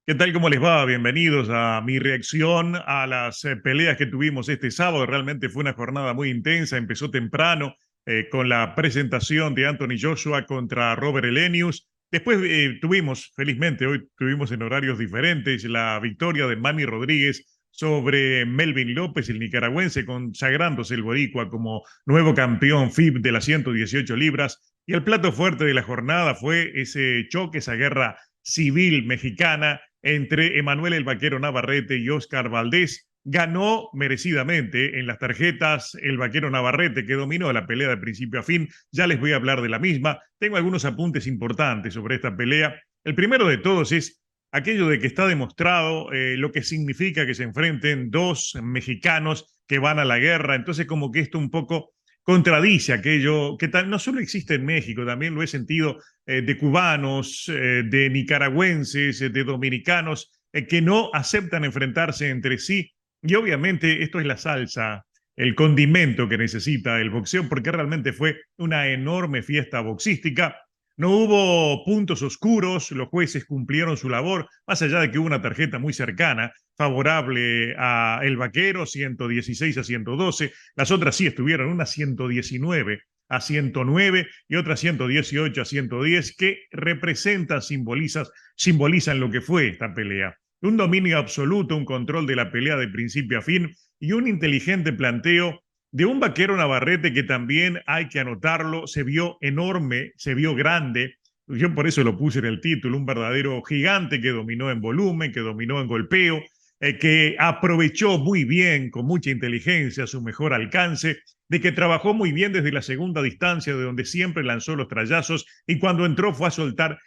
¿Qué tal? ¿Cómo les va? Bienvenidos a mi reacción a las peleas que tuvimos este sábado. Realmente fue una jornada muy intensa, empezó temprano con la presentación de Anthony Joshua contra Robert Helenius. Después tuvimos, felizmente, hoy tuvimos en horarios diferentes, la victoria de Manny Rodríguez sobre Melvin López, el nicaragüense, consagrándose el boricua como nuevo campeón FIB de las 118 libras. Y el plato fuerte de la jornada fue ese choque, esa guerra civil mexicana entre Emanuel el Vaquero Navarrete y Oscar Valdés. Ganó merecidamente en las tarjetas el Vaquero Navarrete, que dominó la pelea de principio a fin. Ya les voy a hablar de la misma. Tengo algunos apuntes importantes sobre esta pelea. El primero de todos es aquello de que está demostrado lo que significa que se enfrenten dos mexicanos que van a la guerra. Entonces, como que esto un poco contradice aquello que no solo existe en México, también lo he sentido de cubanos, de nicaragüenses, de dominicanos, que no aceptan enfrentarse entre sí. Y obviamente esto es la salsa, el condimento que necesita el boxeo, porque realmente fue una enorme fiesta boxística. No hubo puntos oscuros, los jueces cumplieron su labor, más allá de que hubo una tarjeta muy cercana, favorable a El Vaquero, 116-112. Las otras sí estuvieron, una 119-109 y otra 118-110, que representan, simbolizan lo que fue esta pelea. Un dominio absoluto, un control de la pelea de principio a fin y un inteligente planteo de un Vaquero Navarrete que también hay que anotarlo, se vio enorme, se vio grande. Yo por eso lo puse en el título, un verdadero gigante que dominó en volumen, que dominó en golpeo, que aprovechó muy bien, con mucha inteligencia, su mejor alcance, de que trabajó muy bien desde la segunda distancia, de donde siempre lanzó los trayazos, y cuando entró fue a soltar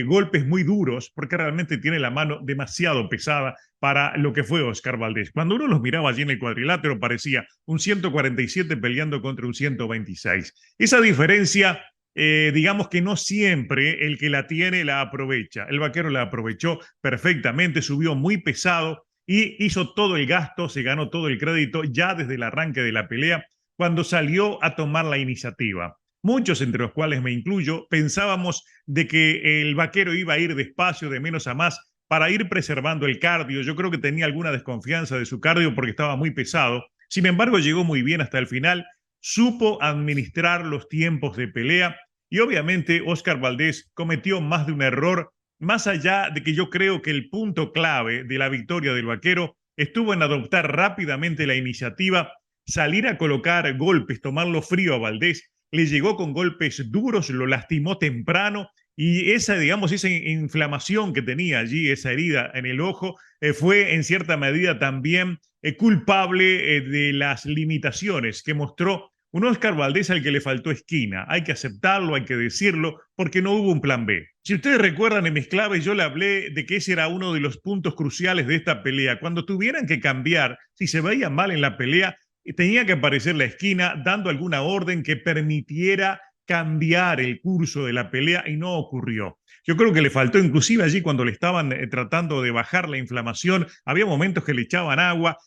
golpes muy duros, porque realmente tiene la mano demasiado pesada para lo que fue Oscar Valdés. Cuando uno los miraba allí en el cuadrilátero, parecía un 147 peleando contra un 126. Esa diferencia digamos que no siempre el que la tiene la aprovecha. El Vaquero la aprovechó perfectamente, subió muy pesado y hizo todo el gasto, se ganó todo el crédito ya desde el arranque de la pelea, cuando salió a tomar la iniciativa. Muchos, entre los cuales me incluyo, pensábamos de que el Vaquero iba a ir despacio, de menos a más, para ir preservando el cardio. Yo creo que tenía alguna desconfianza de su cardio porque estaba muy pesado. Sin embargo, llegó muy bien hasta el final, supo administrar los tiempos de pelea y obviamente Oscar Valdés cometió más de un error, más allá de que yo creo que el punto clave de la victoria del Vaquero estuvo en adoptar rápidamente la iniciativa, salir a colocar golpes, tomarlo frío a Valdés, le llegó con golpes duros, lo lastimó temprano y esa, digamos, esa inflamación que tenía allí, esa herida en el ojo, fue en cierta medida también culpable de las limitaciones que mostró un Oscar Valdés al que le faltó esquina. Hay que aceptarlo, hay que decirlo, porque no hubo un plan B. Si ustedes recuerdan en mis claves, yo le hablé de que ese era uno de los puntos cruciales de esta pelea. Cuando tuvieran que cambiar, si se veía mal en la pelea, tenía que aparecer la esquina dando alguna orden que permitiera cambiar el curso de la pelea y no ocurrió. Yo creo que le faltó inclusive allí cuando le estaban tratando de bajar la inflamación, había momentos que le echaban agua,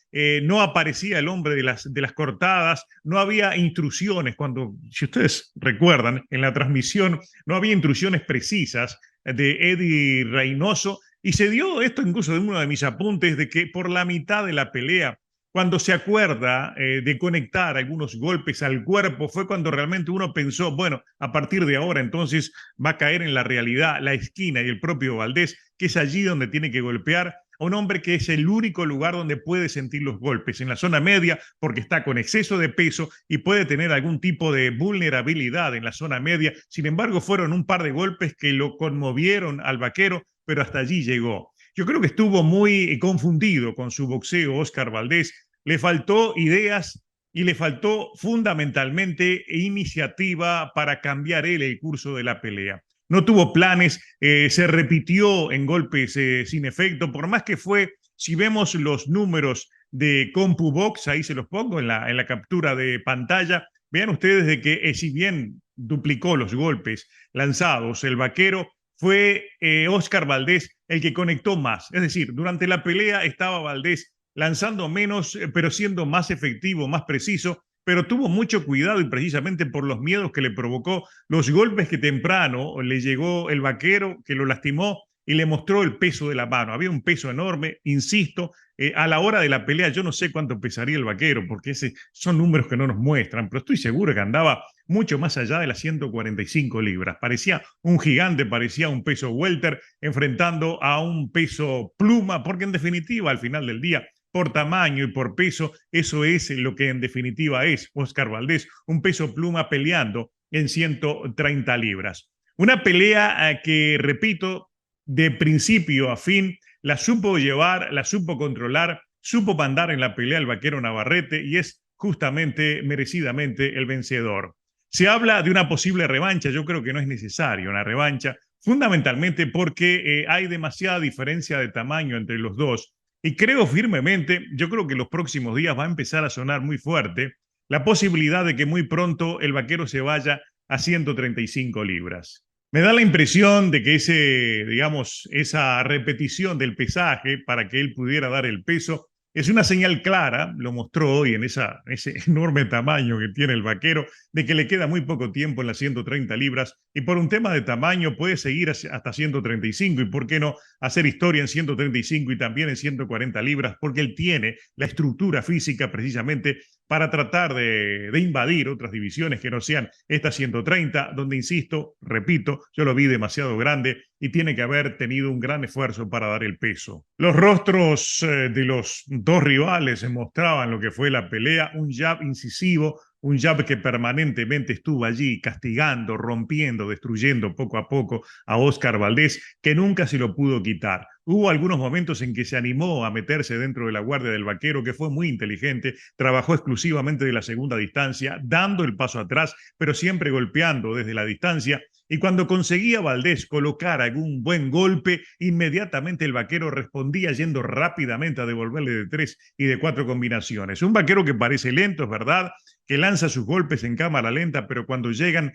no aparecía el hombre de las cortadas, no había instrucciones, cuando, si ustedes recuerdan, en la transmisión no había instrucciones precisas de Eddie Reynoso, y se dio esto incluso en uno de mis apuntes, de que por la mitad de la pelea cuando se acuerda de conectar algunos golpes al cuerpo, fue cuando realmente uno pensó, bueno, a partir de ahora entonces va a caer en la realidad la esquina y el propio Valdés, que es allí donde tiene que golpear a un hombre que es el único lugar donde puede sentir los golpes, en la zona media, porque está con exceso de peso y puede tener algún tipo de vulnerabilidad en la zona media. Sin embargo, fueron un par de golpes que lo conmovieron al Vaquero, pero hasta allí llegó. Yo creo que estuvo muy confundido con su boxeo Oscar Valdés, le faltó ideas y le faltó fundamentalmente iniciativa para cambiar él el curso de la pelea. No tuvo planes, se repitió en golpes sin efecto, por más que fue, si vemos los números de CompuBox, ahí se los pongo en la captura de pantalla, vean ustedes de que si bien duplicó los golpes lanzados, el Vaquero fue Oscar Valdés el que conectó más. Es decir, durante la pelea estaba Valdés lanzando menos, pero siendo más efectivo, más preciso, pero tuvo mucho cuidado y precisamente por los miedos que le provocó los golpes que temprano le llegó el Vaquero, que lo lastimó, y le mostró el peso de la mano. Había un peso enorme, insisto, a la hora de la pelea yo no sé cuánto pesaría el vaquero, porque son números que no nos muestran, pero estoy seguro que andaba mucho más allá de las 145 libras. Parecía un gigante, parecía un peso welter enfrentando a un peso pluma, porque en definitiva, al final del día, por tamaño y por peso, eso es lo que en definitiva es Oscar Valdés, un peso pluma peleando en 130 libras. Una pelea que, repito, de principio a fin, la supo llevar, la supo controlar, supo mandar en la pelea al vaquero Navarrete y es justamente, merecidamente, el vencedor. Se habla de una posible revancha, yo creo que no es necesaria una revancha, fundamentalmente porque hay demasiada diferencia de tamaño entre los dos y creo firmemente, yo creo que los próximos días va a empezar a sonar muy fuerte la posibilidad de que muy pronto el vaquero se vaya a 135 libras. Me da la impresión de que digamos, esa repetición del pesaje para que él pudiera dar el peso es una señal clara, lo mostró hoy en ese enorme tamaño que tiene el vaquero, de que le queda muy poco tiempo en las 130 libras y por un tema de tamaño puede seguir hasta 135 y por qué no hacer historia en 135 y también en 140 libras, porque él tiene la estructura física precisamente para tratar de invadir otras divisiones que no sean estas 130, donde, insisto, repito, yo lo vi demasiado grande y tiene que haber tenido un gran esfuerzo para dar el peso. Los rostros de los dos rivales mostraban lo que fue la pelea, un jab incisivo, un jab que permanentemente estuvo allí castigando, rompiendo, destruyendo poco a poco a Oscar Valdés, que nunca se lo pudo quitar. Hubo algunos momentos en que se animó a meterse dentro de la guardia del vaquero, que fue muy inteligente, trabajó exclusivamente de la segunda distancia, dando el paso atrás, pero siempre golpeando desde la distancia. Y cuando conseguía Valdés colocar algún buen golpe, inmediatamente el vaquero respondía yendo rápidamente a devolverle de 3 y de 4 combinaciones. Un vaquero que parece lento, es verdad, que lanza sus golpes en cámara lenta, pero cuando llegan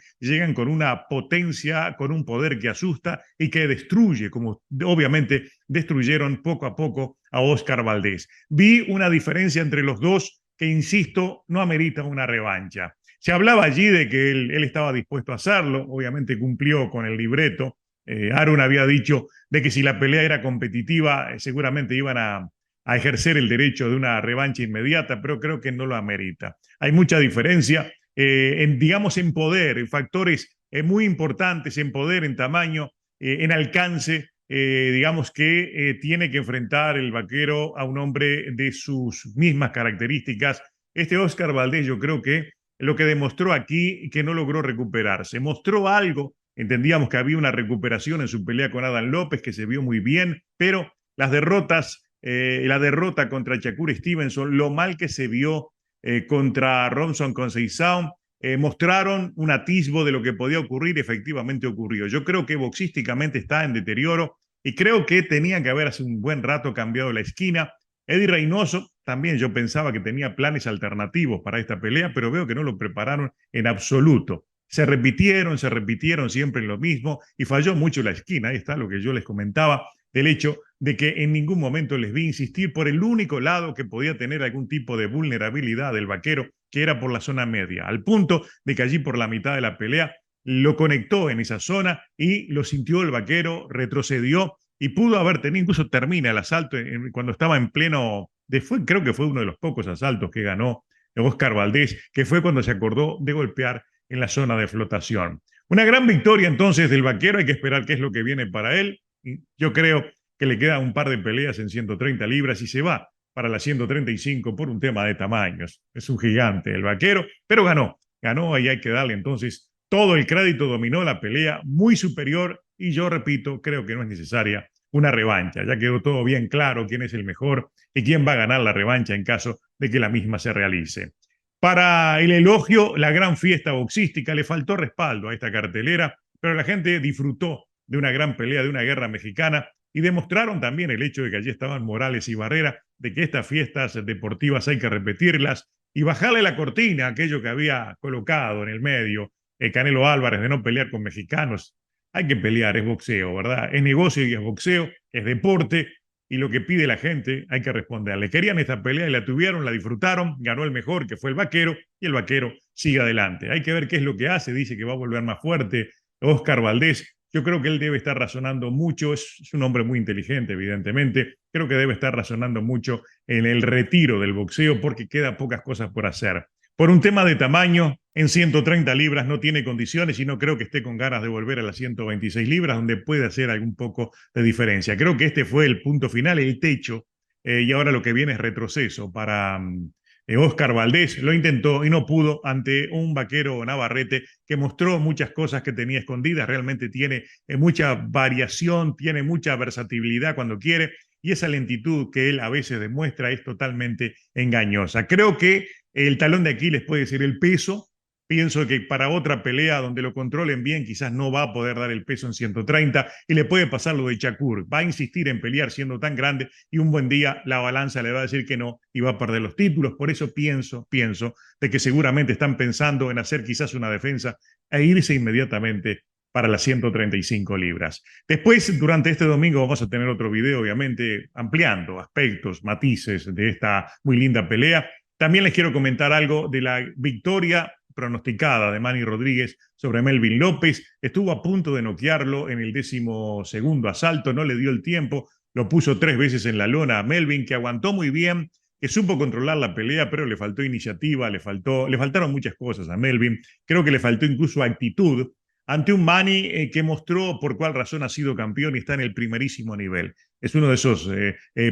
con una potencia, con un poder que asusta y que destruye, como obviamente destruyeron poco a poco a Oscar Valdés. Vi una diferencia entre los dos que, insisto, no amerita una revancha. Se hablaba allí de que él estaba dispuesto a hacerlo, obviamente cumplió con el libreto. Aaron había dicho de que si la pelea era competitiva, seguramente iban a ejercer el derecho de una revancha inmediata, pero creo que no lo amerita. Hay mucha diferencia, digamos, en poder, en factores muy importantes, en poder, en tamaño, en alcance, digamos que tiene que enfrentar el vaquero a un hombre de sus mismas características. Este Oscar Valdés yo creo que lo que demostró aquí que no logró recuperarse. Mostró algo, entendíamos que había una recuperación en su pelea con Adam López, que se vio muy bien, pero las derrotas, la derrota contra Shakur Stevenson, lo mal que se vio contra Robson Conceição, mostraron un atisbo de lo que podía ocurrir, efectivamente ocurrió. Yo creo que boxísticamente está en deterioro y creo que tenía que haber hace un buen rato cambiado la esquina. Eddie Reynoso, también yo pensaba que tenía planes alternativos para esta pelea, pero veo que no lo prepararon en absoluto. Se repitieron siempre en lo mismo y falló mucho la esquina. Ahí está lo que yo les comentaba del hecho de que en ningún momento les vi insistir por el único lado que podía tener algún tipo de vulnerabilidad del vaquero, que era por la zona media, al punto de que allí por la mitad de la pelea lo conectó en esa zona y lo sintió el vaquero, retrocedió y pudo haber tenido, incluso termina el asalto cuando estaba en pleno, creo que fue uno de los pocos asaltos que ganó Oscar Valdés, que fue cuando se acordó de golpear en la zona de flotación. Una gran victoria entonces del vaquero, hay que esperar qué es lo que viene para él. Yo creo que le queda un par de peleas en 130 libras y se va para las 135 por un tema de tamaños. Es un gigante el vaquero, pero ganó y hay que darle entonces todo el crédito, dominó la pelea muy superior y yo repito, creo que no es necesaria una revancha. Ya quedó todo bien claro quién es el mejor y quién va a ganar la revancha en caso de que la misma se realice. Para el elogio, la gran fiesta boxística, le faltó respaldo a esta cartelera, pero la gente disfrutó de una gran pelea, de una guerra mexicana, y demostraron también el hecho de que allí estaban Morales y Barrera, de que estas fiestas deportivas hay que repetirlas y bajarle la cortina a aquello que había colocado en el medio el Canelo Álvarez de no pelear con mexicanos. Hay que pelear, es boxeo, ¿verdad? Es negocio y es boxeo, es deporte, y lo que pide la gente hay que responderle. Querían esta pelea y la tuvieron, la disfrutaron, ganó el mejor, que fue el vaquero, y el vaquero sigue adelante. Hay que ver qué es lo que hace, dice que va a volver más fuerte Oscar Valdés. Yo creo que él debe estar razonando mucho, es un hombre muy inteligente, evidentemente, creo que debe estar razonando mucho en el retiro del boxeo porque queda pocas cosas por hacer. Por un tema de tamaño, en 130 libras no tiene condiciones y no creo que esté con ganas de volver a las 126 libras, donde puede hacer algún poco de diferencia. Creo que este fue el punto final, el techo, y ahora lo que viene es retroceso para Oscar Valdés. Lo intentó y no pudo ante un vaquero Navarrete que mostró muchas cosas que tenía escondidas, realmente tiene mucha variación, tiene mucha versatilidad cuando quiere, y esa lentitud que él a veces demuestra es totalmente engañosa. Creo que el talón de Aquiles puede ser el peso. Pienso que para otra pelea donde lo controlen bien, quizás no va a poder dar el peso en 130 y le puede pasar lo de Shakur. Va a insistir en pelear siendo tan grande y un buen día la balanza le va a decir que no y va a perder los títulos. Por eso pienso de que seguramente están pensando en hacer quizás una defensa e irse inmediatamente para las 135 libras. Después, durante este domingo, vamos a tener otro video, obviamente, ampliando aspectos, matices de esta muy linda pelea. También les quiero comentar algo de la victoria pronosticada de Manny Rodríguez sobre Melvin López. Estuvo a punto de noquearlo en el 12º asalto, no le dio el tiempo, lo puso 3 veces en la lona a Melvin, que aguantó muy bien, que supo controlar la pelea, pero le faltó iniciativa, le faltaron muchas cosas a Melvin. Creo que le faltó incluso actitud ante un Manny que mostró por cuál razón ha sido campeón y está en el primerísimo nivel. Es uno de esos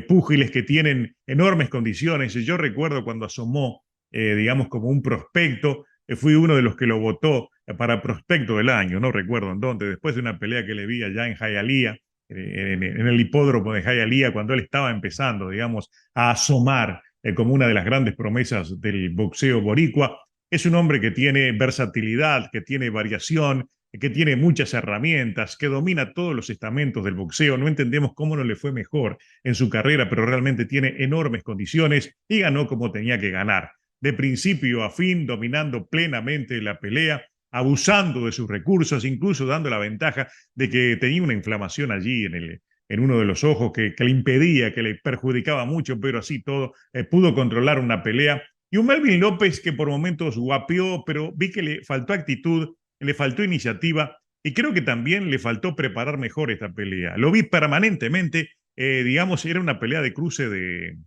púgiles que tienen enormes condiciones. Yo recuerdo cuando asomó, digamos, como un prospecto, fui uno de los que lo votó para prospecto del año, no recuerdo en dónde, después de una pelea que le vi allá en Hialeah, en el hipódromo de Hialeah, cuando él estaba empezando, digamos, a asomar como una de las grandes promesas del boxeo boricua. Es un hombre que tiene versatilidad, que tiene variación, que tiene muchas herramientas, que domina todos los estamentos del boxeo. No entendemos cómo no le fue mejor en su carrera, pero realmente tiene enormes condiciones y ganó como tenía que ganar. De principio a fin, dominando plenamente la pelea, abusando de sus recursos, incluso dando la ventaja de que tenía una inflamación allí en uno de los ojos que le impedía, que le perjudicaba mucho, pero así todo pudo controlar una pelea. Y un Melvin López que por momentos guapeó, pero vi que le faltó actitud, le faltó iniciativa y creo que también le faltó preparar mejor esta pelea. Lo vi permanentemente, digamos, era una pelea de cruce de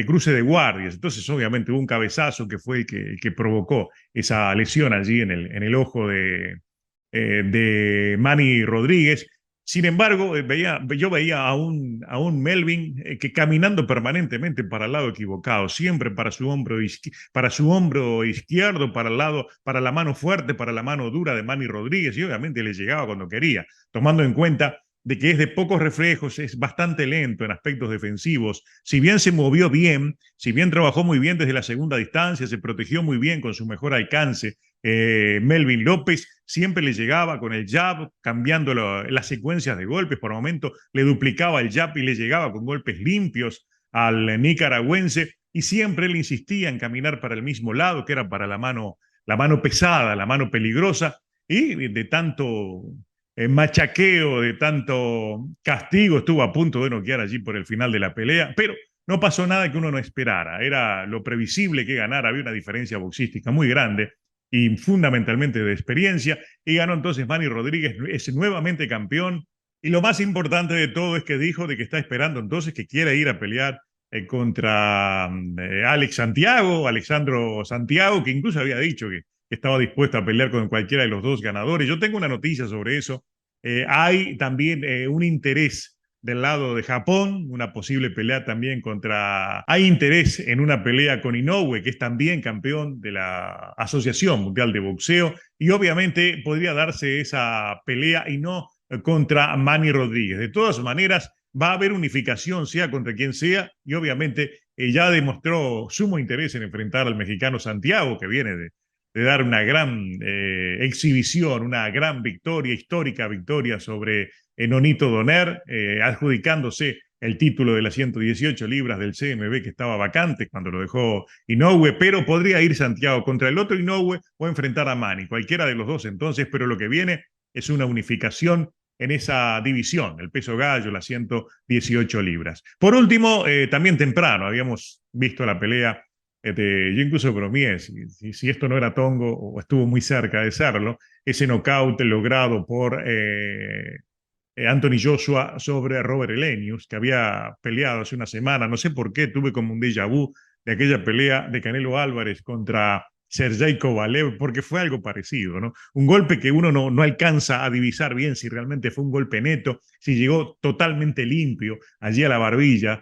cruce de guardias. Entonces, obviamente, hubo un cabezazo que fue el que provocó esa lesión allí en el ojo de Manny Rodríguez. Sin embargo, yo veía a un Melvin que caminando permanentemente para el lado equivocado, siempre para su hombro izquierdo, para el lado, para la mano fuerte, para la mano dura de Manny Rodríguez, y obviamente le llegaba cuando quería, tomando en cuenta de que es de pocos reflejos, es bastante lento en aspectos defensivos. Si bien se movió bien, si bien trabajó muy bien desde la segunda distancia, se protegió muy bien con su mejor alcance, Melvin López siempre le llegaba con el jab, cambiando las secuencias de golpes. Por momento le duplicaba el jab y le llegaba con golpes limpios al nicaragüense. Y siempre él insistía en caminar para el mismo lado, que era para la mano pesada, la mano peligrosa. Y de tanto machaqueo, de tanto castigo, estuvo a punto de noquear allí por el final de la pelea, pero no pasó nada que uno no esperara. Era lo previsible que ganara, había una diferencia boxística muy grande y fundamentalmente de experiencia, y ganó entonces Manny Rodríguez, es nuevamente campeón, y lo más importante de todo es que dijo de que está esperando entonces que quiere ir a pelear contra Alexandro Santiago, que incluso había dicho que estaba dispuesto a pelear con cualquiera de los dos ganadores. Yo tengo una noticia sobre eso. Hay también un interés del lado de Japón, una posible pelea también contra... Hay interés en una pelea con Inoue, que es también campeón de la Asociación Mundial de Boxeo, y obviamente podría darse esa pelea y no contra Manny Rodríguez. De todas maneras, va a haber unificación, sea contra quien sea, y obviamente ya demostró sumo interés en enfrentar al mexicano Santiago, que viene de dar una gran exhibición, una gran victoria, histórica victoria sobre Nonito Donaire, adjudicándose el título de las 118 libras del CMB que estaba vacante cuando lo dejó Inoue, pero podría ir Santiago contra el otro Inoue o enfrentar a Manny, cualquiera de los dos entonces, pero lo que viene es una unificación en esa división, el peso gallo, las 118 libras. Por último, también temprano, habíamos visto la pelea Yo incluso bromeé, si esto no era tongo o estuvo muy cerca de serlo, ese knockout logrado por Anthony Joshua sobre Robert Helenius, que había peleado hace una semana. No sé por qué, tuve como un déjà vu de aquella pelea de Canelo Álvarez contra Sergey Kovalev, porque fue algo parecido, ¿no? Un golpe que uno no alcanza a divisar bien si realmente fue un golpe neto, si llegó totalmente limpio allí a la barbilla,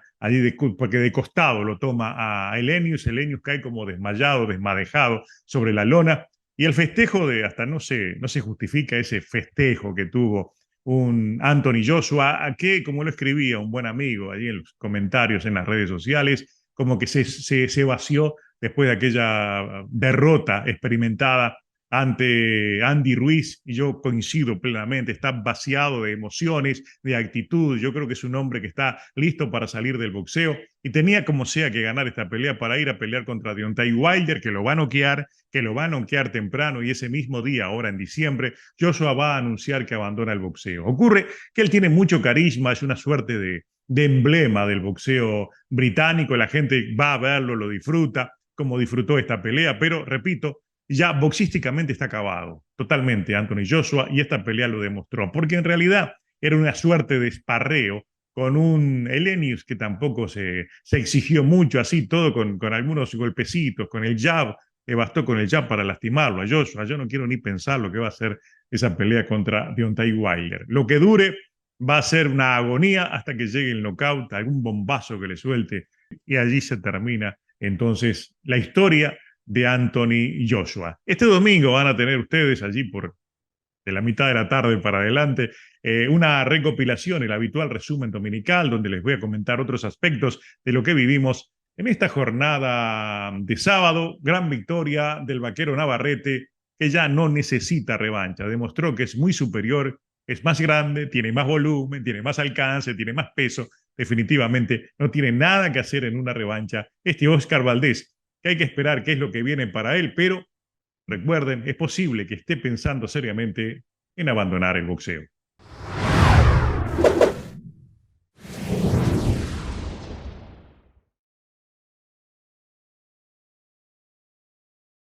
porque de costado lo toma a Helenius cae como desmayado, desmadejado sobre la lona, y el festejo hasta no se justifica ese festejo que tuvo un Anthony Joshua, a que, como lo escribía un buen amigo allí en los comentarios en las redes sociales, como que se vació después de aquella derrota experimentada ante Andy Ruiz, y yo coincido plenamente, está vaciado de emociones, de actitud. Yo creo que es un hombre que está listo para salir del boxeo y tenía como sea que ganar esta pelea para ir a pelear contra Deontay Wilder, que lo va a noquear, temprano, y ese mismo día, ahora en diciembre, Joshua va a anunciar que abandona el boxeo. Ocurre que él tiene mucho carisma, es una suerte de emblema del boxeo británico, la gente va a verlo, lo disfruta, como disfrutó esta pelea, pero repito, ya boxísticamente está acabado totalmente Anthony Joshua, y esta pelea lo demostró, porque en realidad era una suerte de esparreo con un Helenius que tampoco se exigió mucho, así todo con algunos golpecitos, con el jab, le bastó con el jab para lastimarlo a Joshua. Yo no quiero ni pensar lo que va a ser esa pelea contra Deontay Wilder. Lo que dure va a ser una agonía hasta que llegue el knockout, algún bombazo que le suelte, y allí se termina entonces la historia de Anthony Joshua. Este domingo van a tener ustedes allí por de la mitad de la tarde para adelante, una recopilación, el habitual resumen dominical, donde les voy a comentar otros aspectos de lo que vivimos en esta jornada de sábado. Gran victoria del vaquero Navarrete, que ya no necesita revancha, demostró que es muy superior, es más grande, tiene más volumen, tiene más alcance, tiene más peso. Definitivamente no tiene nada que hacer en una revancha este Oscar Valdés, que hay que esperar qué es lo que viene para él, pero recuerden, es posible que esté pensando seriamente en abandonar el boxeo.